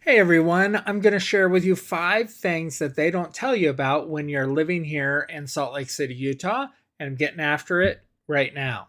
Hey everyone, I'm going to share with you 5 things that they don't tell you about when you're living here in Salt Lake City, Utah, and I'm getting after it right now.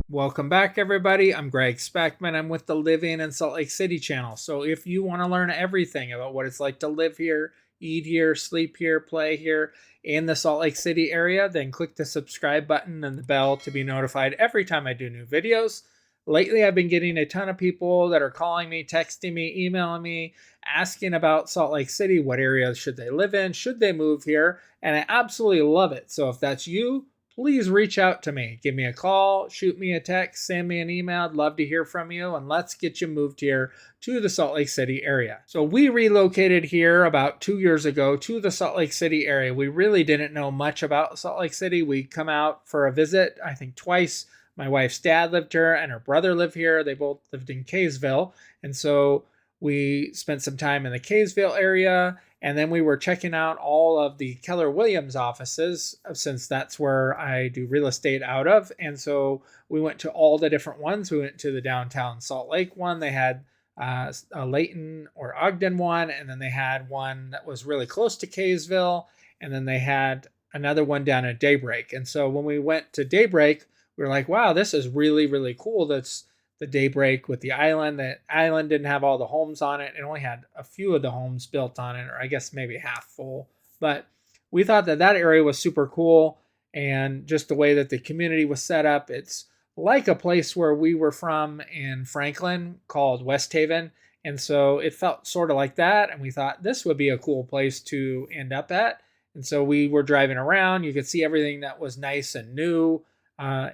Welcome back, everybody. I'm Greg Spackman. I'm with the Living in Salt Lake City channel. So if you want to learn everything about what it's like to live here, eat here, sleep here, play here in the Salt Lake City area, then click the subscribe button and the bell to be notified every time I do new videos. Lately, I've been getting a ton of people that are calling me, texting me, emailing me, asking about Salt Lake City. What areas should they live in? Should they move here? And I absolutely love it. So if that's you, please reach out to me. Give me a call, shoot me a text, send me an email. I'd love to hear from you, and let's get you moved here to the Salt Lake City area. So we relocated here about 2 years ago to the Salt Lake City area. We really didn't know much about Salt Lake City. We come out for a visit, I think twice. My wife's dad lived here and her brother lived here. They both lived in Kaysville. And so we spent some time in the Kaysville area. And then we were checking out all of the Keller Williams offices, since that's where I do real estate out of. And so we went to all the different ones. We went to the downtown Salt Lake one. They had a Layton or Ogden one. And then they had one that was really close to Kaysville. And then they had another one down at Daybreak. And so when we went to Daybreak, we were like, wow, this is really, really cool. That's the Daybreak with the island. The island didn't have all the homes on it. It only had a few of the homes built on it, or I guess maybe half full. But we thought that that area was super cool. And just the way that the community was set up, it's like a place where we were from in Franklin called West Haven. And so it felt sort of like that. And we thought this would be a cool place to end up at. And so we were driving around. You could see everything that was nice and new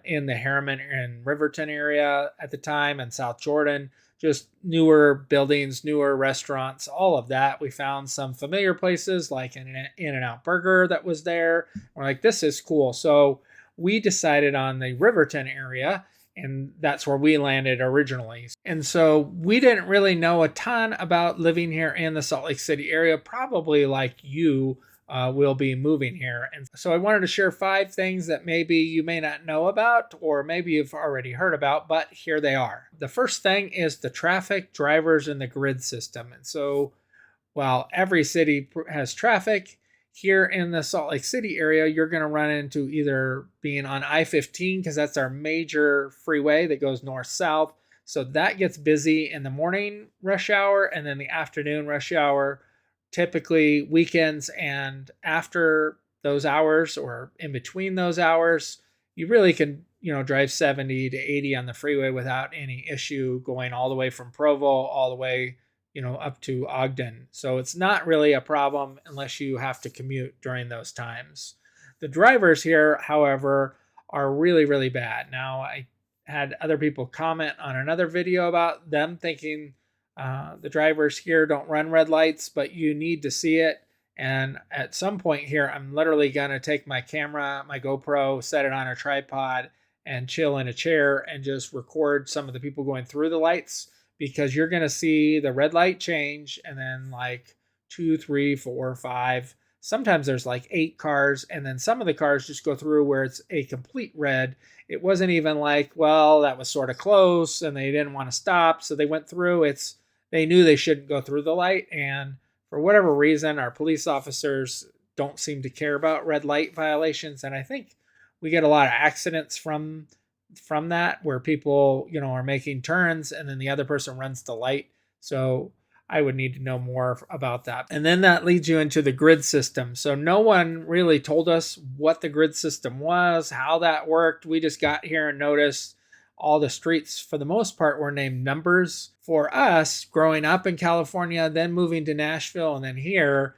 in the Harriman and Riverton area at the time, and South Jordan, just newer buildings, newer restaurants, all of that. We found some familiar places like an In-N-Out Burger that was there. We're like, this is cool. So we decided on the Riverton area, and that's where we landed originally. And so we didn't really know a ton about living here in the Salt Lake City area, probably like you will be moving here. And so I wanted to share 5 things that maybe you may not know about, or maybe you've already heard about, but here they are. The first thing is the traffic, drivers, and the grid system. And so while every city has traffic, here in the Salt Lake City area, you're going to run into either being on I-15, because that's our major freeway that goes north-south. So that gets busy in the morning rush hour, and then the afternoon rush hour, typically weekends, and after those hours or in between those hours, you really can, drive 70 to 80 on the freeway without any issue, going all the way from Provo all the way, up to Ogden. So it's not really a problem unless you have to commute during those times. The drivers here, however, are really, really bad. Now, I had other people comment on another video about them thinking the drivers here don't run red lights, but you need to see it. And at some point here, I'm literally going to take my camera, my GoPro, set it on a tripod, and chill in a chair and just record some of the people going through the lights, because you're going to see the red light change, and then like 2, 3, 4, 5. Sometimes there's like 8 cars, and then some of the cars just go through where it's a complete red. It wasn't even like, well, that was sort of close and they didn't want to stop, so they went through. They knew they shouldn't go through the light, and for whatever reason, our police officers don't seem to care about red light violations. And I think we get a lot of accidents from that, where people, are making turns and then the other person runs the light. So I would need to know more about that. And then that leads you into the grid system. So no one really told us what the grid system was, how that worked. We just got here and noticed all the streets, for the most part, were named numbers. For us, growing up in California, then moving to Nashville, and then here,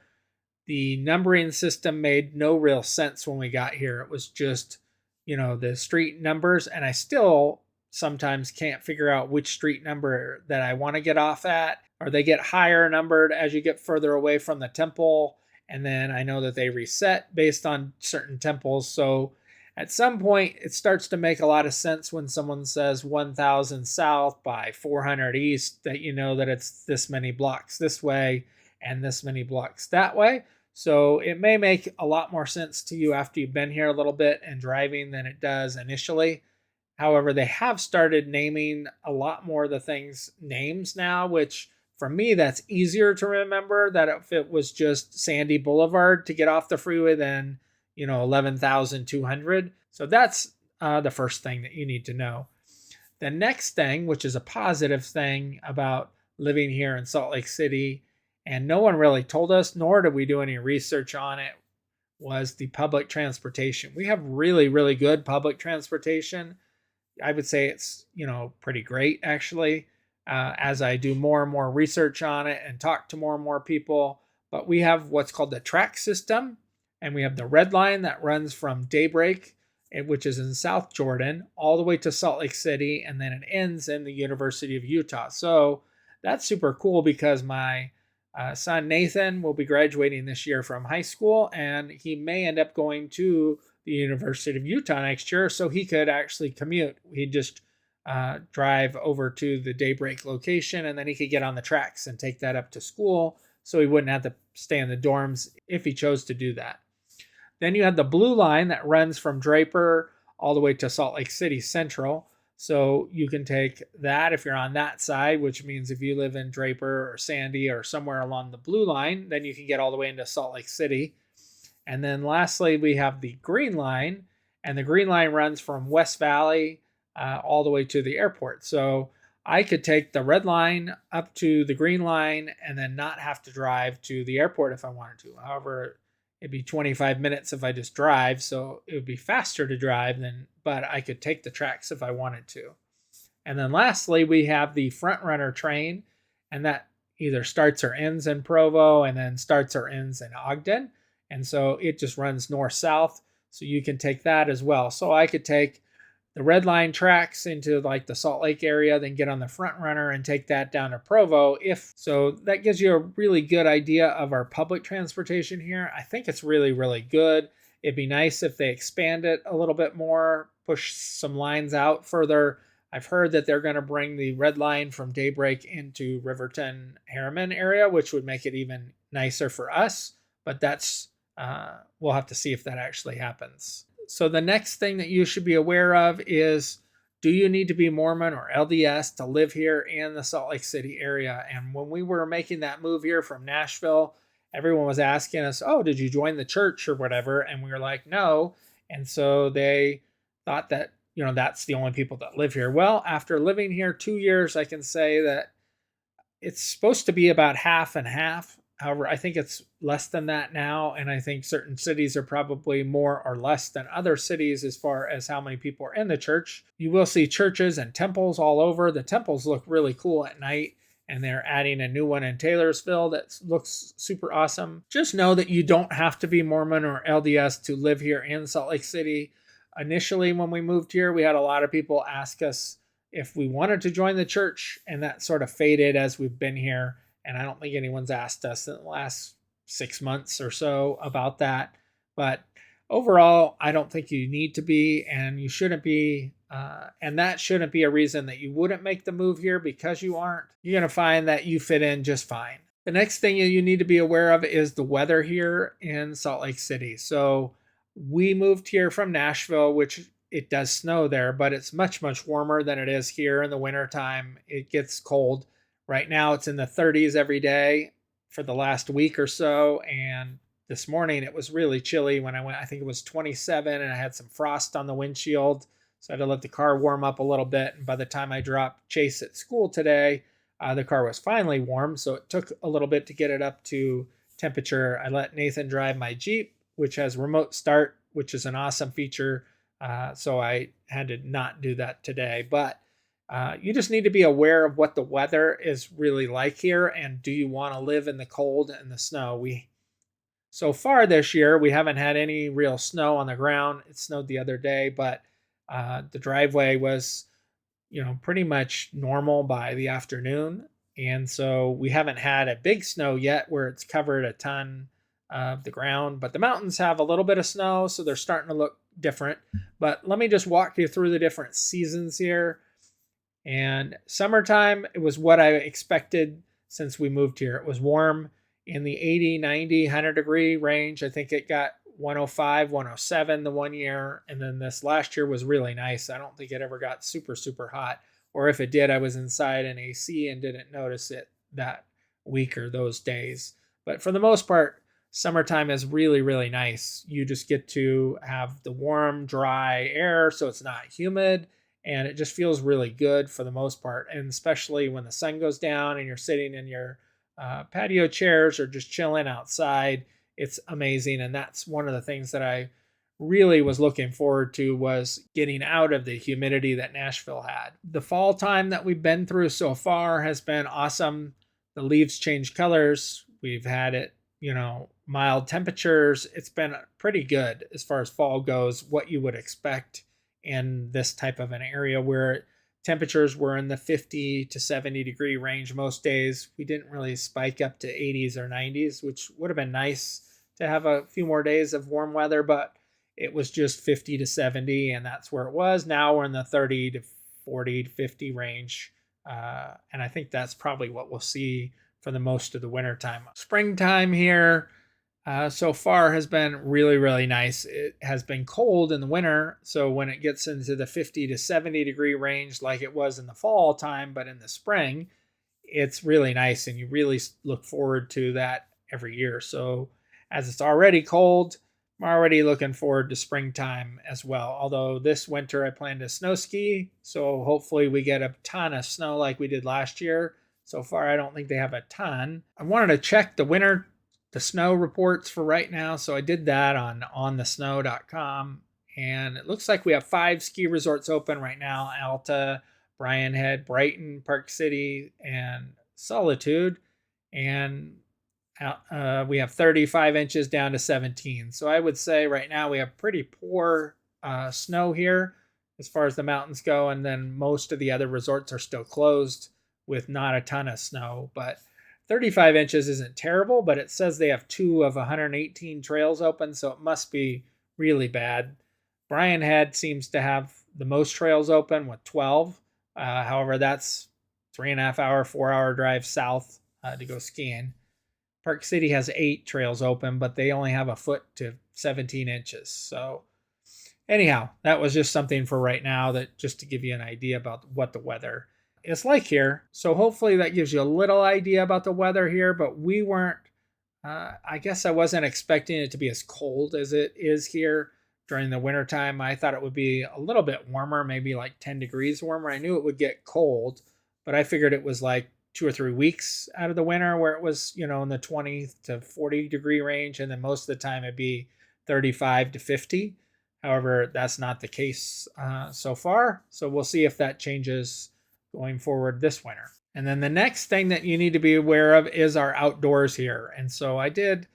the numbering system made no real sense when we got here. It was just, the street numbers, and I still sometimes can't figure out which street number that I want to get off at, or they get higher numbered as you get further away from the temple. And then I know that they reset based on certain temples. So at some point, it starts to make a lot of sense when someone says 1,000 south by 400 east, that you know that it's this many blocks this way and this many blocks that way. So it may make a lot more sense to you after you've been here a little bit and driving than it does initially. However, they have started naming a lot more of the things names now, which for me, that's easier to remember that if it was just Sandy Boulevard to get off the freeway than, 11,200. So that's the first thing that you need to know. The next thing, which is a positive thing about living here in Salt Lake City, and no one really told us, nor did we do any research on it, was the public transportation. We have really, really good public transportation. I would say it's, pretty great actually, as I do more and more research on it and talk to more and more people. But we have what's called the track system, and we have the red line that runs from Daybreak, which is in South Jordan, all the way to Salt Lake City, and then it ends in the University of Utah. So that's super cool because my son Nathan will be graduating this year from high school, and he may end up going to the University of Utah next year, so he could actually commute. He'd just drive over to the Daybreak location, and then he could get on the tracks and take that up to school, so he wouldn't have to stay in the dorms if he chose to do that. Then you have the blue line that runs from Draper all the way to Salt Lake City Central. So you can take that if you're on that side, which means if you live in Draper or Sandy or somewhere along the blue line, then you can get all the way into Salt Lake City. And then lastly, we have the green line, and the green line runs from West Valley all the way to the airport. So I could take the red line up to the green line and then not have to drive to the airport if I wanted to. However, it'd be 25 minutes if I just drive, so it would be faster to drive but I could take the tracks if I wanted to. And then lastly, we have the front runner train, and that either starts or ends in Provo and then starts or ends in Ogden. And so it just runs north-south, so you can take that as well. So I could take the red line tracks into like the Salt Lake area, then get on the front runner and take that down to Provo. So that gives you a really good idea of our public transportation here. I think it's really, really good. It'd be nice if they expand it a little bit more, push some lines out further. I've heard that they're going to bring the red line from Daybreak into Riverton, Harriman area, which would make it even nicer for us. But we'll have to see if that actually happens. So the next thing that you should be aware of is, do you need to be Mormon or LDS to live here in the Salt Lake City area? And when we were making that move here from Nashville, everyone was asking us, oh, did you join the church or whatever? And we were like, no. And so they thought that, that's the only people that live here. Well, after living here 2 years, I can say that it's supposed to be about half and half. However, I think it's less than that now, and I think certain cities are probably more or less than other cities as far as how many people are in the church. You will see churches and temples all over. The temples look really cool at night, and they're adding a new one in Taylorsville that looks super awesome. Just know that you don't have to be Mormon or LDS to live here in Salt Lake City. Initially, when we moved here, we had a lot of people ask us if we wanted to join the church, and that sort of faded as we've been here. And I don't think anyone's asked us in the last 6 months or so about that. But overall, I don't think you need to be, and you shouldn't be. And that shouldn't be a reason that you wouldn't make the move here because you aren't. You're going to find that you fit in just fine. The next thing you need to be aware of is the weather here in Salt Lake City. So we moved here from Nashville, which it does snow there, but it's much, much warmer than it is here in the wintertime. It gets cold. Right now it's in the 30s every day for the last week or so. And this morning it was really chilly when I went. I think it was 27 and I had some frost on the windshield. So I had to let the car warm up a little bit. And by the time I dropped Chase at school today, the car was finally warm. So it took a little bit to get it up to temperature. I let Nathan drive my Jeep, which has remote start, which is an awesome feature. So I had to not do that today. But you just need to be aware of what the weather is really like here, and do you want to live in the cold and the snow? So far this year, we haven't had any real snow on the ground. It snowed the other day, but the driveway was, pretty much normal by the afternoon. And so we haven't had a big snow yet where it's covered a ton of the ground, but the mountains have a little bit of snow, so they're starting to look different. But let me just walk you through the different seasons here. And summertime, it was what I expected since we moved here. It was warm. in the 80, 90, 100-degree range. I think it got 105, 107 the one year. And then this last year was really nice. I don't think it ever got super, super hot. Or if it did, I was inside an AC and didn't notice it that week or those days. But for the most part, summertime is really, really nice. You just get to have the warm, dry air, so it's not humid, and it just feels really good for the most part. And especially when the sun goes down and you're sitting in your patio chairs or just chilling outside, it's amazing. And that's one of the things that I really was looking forward to, was getting out of the humidity that Nashville had. The fall time that we've been through so far has been awesome. The leaves change colors. We've had it, mild temperatures. It's been pretty good as far as fall goes, what you would expect in this type of an area where temperatures were in the 50 to 70 degree range most days. We didn't really spike up to 80s or 90s, which would have been nice to have a few more days of warm weather, but it was just 50 to 70, and that's where it was. Now we're in the 30 to 40 to 50 range, and I think that's probably what we'll see for the most of the winter time. Springtime here so far has been really, really nice. It has been cold in the winter, so when it gets into the 50 to 70 degree range like it was in the fall time, but in the spring, it's really nice, and you really look forward to that every year. So as it's already cold, I'm already looking forward to springtime as well. Although this winter I plan to snow ski, so hopefully we get a ton of snow like we did last year. So far, I don't think they have a ton. I wanted to check the snow reports for right now, so I did that on onthesnow.com, and it looks like we have 5 ski resorts open right now: Alta, Bryan Head, Brighton, Park City, and Solitude. And we have 35 inches down to 17. So I would say right now we have pretty poor snow here as far as the mountains go, and then most of the other resorts are still closed with not a ton of snow. But 35 inches isn't terrible, but it says they have 2 of 118 trails open, so it must be really bad. Bryan Head seems to have the most trails open with 12. However, that's 3.5 hour, 4 hour drive south to go skiing. Park City has 8 trails open, but they only have a foot to 17 inches. So anyhow, that was just something for right now, that just to give you an idea about what the weather is like here. So hopefully that gives you a little idea about the weather here, but we weren't, I guess I wasn't expecting it to be as cold as it is here during the wintertime. I thought it would be a little bit warmer, maybe like 10 degrees warmer. I knew it would get cold, but I figured it was like 2 or 3 weeks out of the winter where it was, in the 20 to 40 degree range. And then most of the time it'd be 35 to 50. However, that's not the case so far. So we'll see if that changes going forward this winter. And then the next thing that you need to be aware of is our outdoors here. And so I did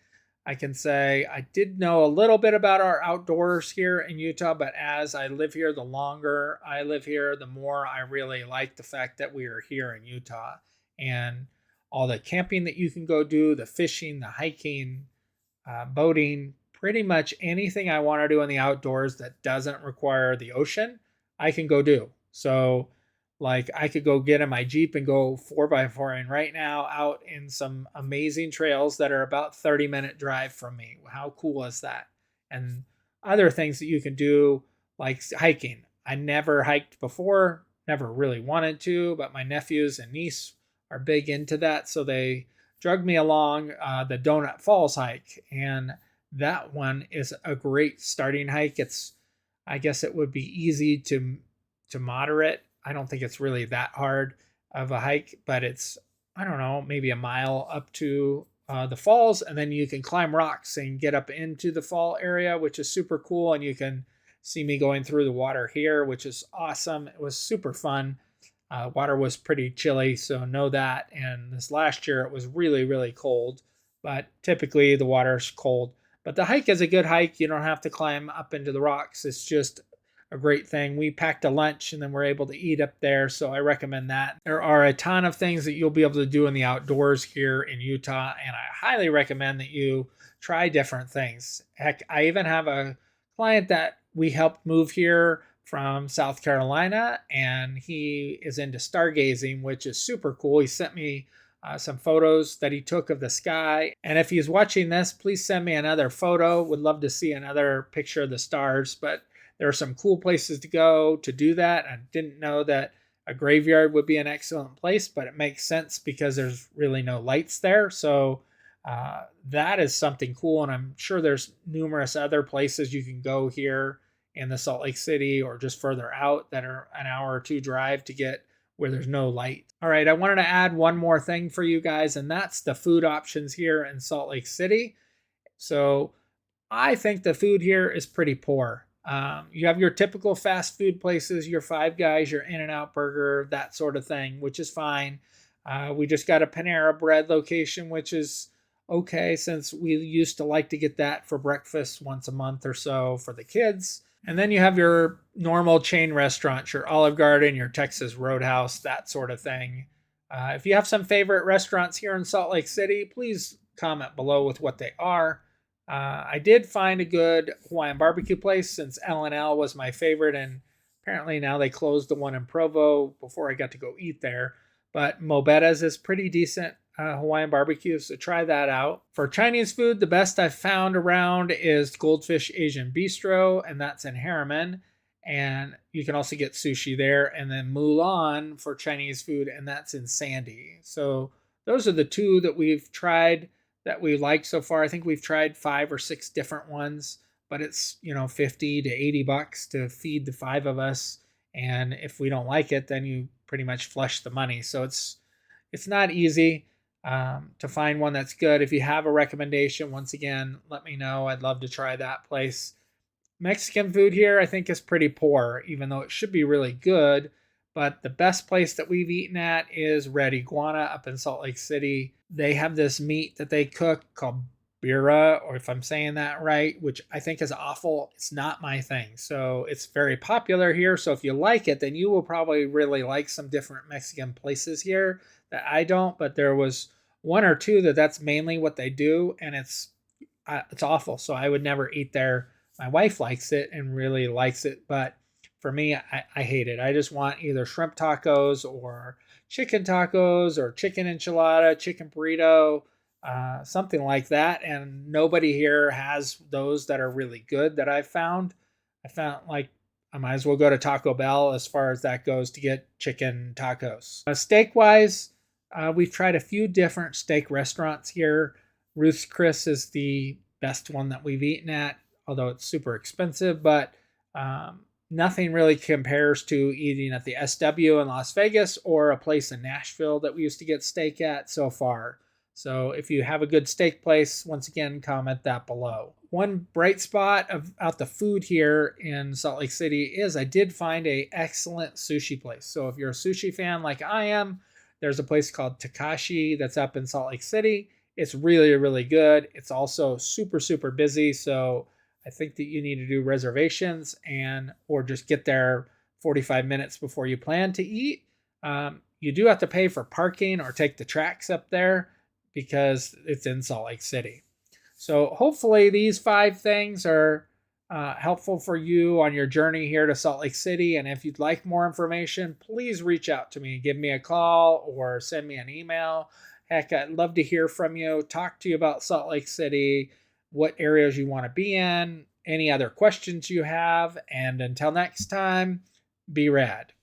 know a little bit about our outdoors here in Utah, but as I live here, the longer I live here, the more I really like the fact that we are here in Utah, and all the camping that you can go do, the fishing, the hiking, boating, pretty much anything I want to do in the outdoors that doesn't require the ocean, I can go do. So like I could go get in my Jeep and go 4x4 right now out in some amazing trails that are about 30-minute drive from me. How cool is that? And other things that you can do, like hiking. I never hiked before, never really wanted to, but my nephews and niece are big into that. So they drug me along the Donut Falls hike. And that one is a great starting hike. I guess it would be easy to moderate. I don't think it's really that hard of a hike, but it's, I don't know, maybe a mile up to the falls, and then you can climb rocks and get up into the fall area, which is super cool. And you can see me going through the water here, which is awesome. It was super fun. Water was pretty chilly, so know that. And this last year it was really, really cold, but typically the water's cold. But the hike is a good hike. You don't have to climb up into the rocks. It's just a great thing. We packed a lunch and then we're able to eat up there, so I recommend that. There are a ton of things that you'll be able to do in the outdoors here in Utah, and I highly recommend that you try different things. Heck, I even have a client that we helped move here from South Carolina, and he is into stargazing, which is super cool. He sent me some photos that he took of the sky. And if he's watching this, please send me another photo. Would love to see another picture of the stars. But there are some cool places to go to do that. I didn't know that a graveyard would be an excellent place, but it makes sense because there's really no lights there. So that is something cool. And I'm sure there's numerous other places you can go here in the Salt Lake City or just further out that are an hour or two drive to get where there's no light. All right, I wanted to add one more thing for you guys, and that's the food options here in Salt Lake City. So I think the food here is pretty poor. You have your typical fast food places, your Five Guys, your In-N-Out Burger, that sort of thing, which is fine. We just got a Panera Bread location, which is okay since we used to like to get that for breakfast once a month or so for the kids. And then you have your normal chain restaurants, your Olive Garden, your Texas Roadhouse, that sort of thing. If you have some favorite restaurants here in Salt Lake City, please comment below with what they are. I did find a good Hawaiian barbecue place since L&L was my favorite, and apparently now they closed the one in Provo before I got to go eat there. But Mobetta's is pretty decent Hawaiian barbecue, so try that out. For Chinese food, the best I've found around is Goldfish Asian Bistro, and that's in Harriman. And you can also get sushi there. And then Mulan for Chinese food, and that's in Sandy. So those are the two that we've tried that we like so far. I think we've tried 5 or 6 different ones, but it's, 50 to 80 bucks to feed the 5 of us. And if we don't like it, then you pretty much flush the money. So it's not easy to find one that's good. If you have a recommendation, once again, let me know. I'd love to try that place. Mexican food here, I think, is pretty poor, even though it should be really good. But the best place that we've eaten at is Red Iguana up in Salt Lake City. They have this meat that they cook called bira, or if I'm saying that right, which I think is awful. It's not my thing. So it's very popular here. So if you like it, then you will probably really like some different Mexican places here that I don't. But there was one or two that's mainly what they do, and it's awful. So I would never eat there. My wife likes it and really likes it, but for me, I hate it. I just want either shrimp tacos or chicken enchilada, chicken burrito, something like that. And nobody here has those that are really good that I've found. I found like I might as well go to Taco Bell as far as that goes to get chicken tacos. Steak wise, we've tried a few different steak restaurants here. Ruth's Chris is the best one that we've eaten at, although it's super expensive, but nothing really compares to eating at the SW in Las Vegas or a place in Nashville that we used to get steak at so far. So if you have a good steak place, once again, comment that below. One bright spot about the food here in Salt Lake City is I did find an excellent sushi place. So if you're a sushi fan like I am, there's a place called Takashi that's up in Salt Lake City. It's really, really good. It's also super, super busy. So I think that you need to do reservations or just get there 45 minutes before you plan to eat. You do have to pay for parking or take the tracks up there because it's in Salt Lake City. So hopefully these 5 things are helpful for you on your journey here to Salt Lake City. And if you'd like more information, please reach out to me. Give me a call or send me an email. Heck, I'd love to hear from you, talk to you about Salt Lake City, what areas you want to be in, any other questions you have. And until next time, be rad.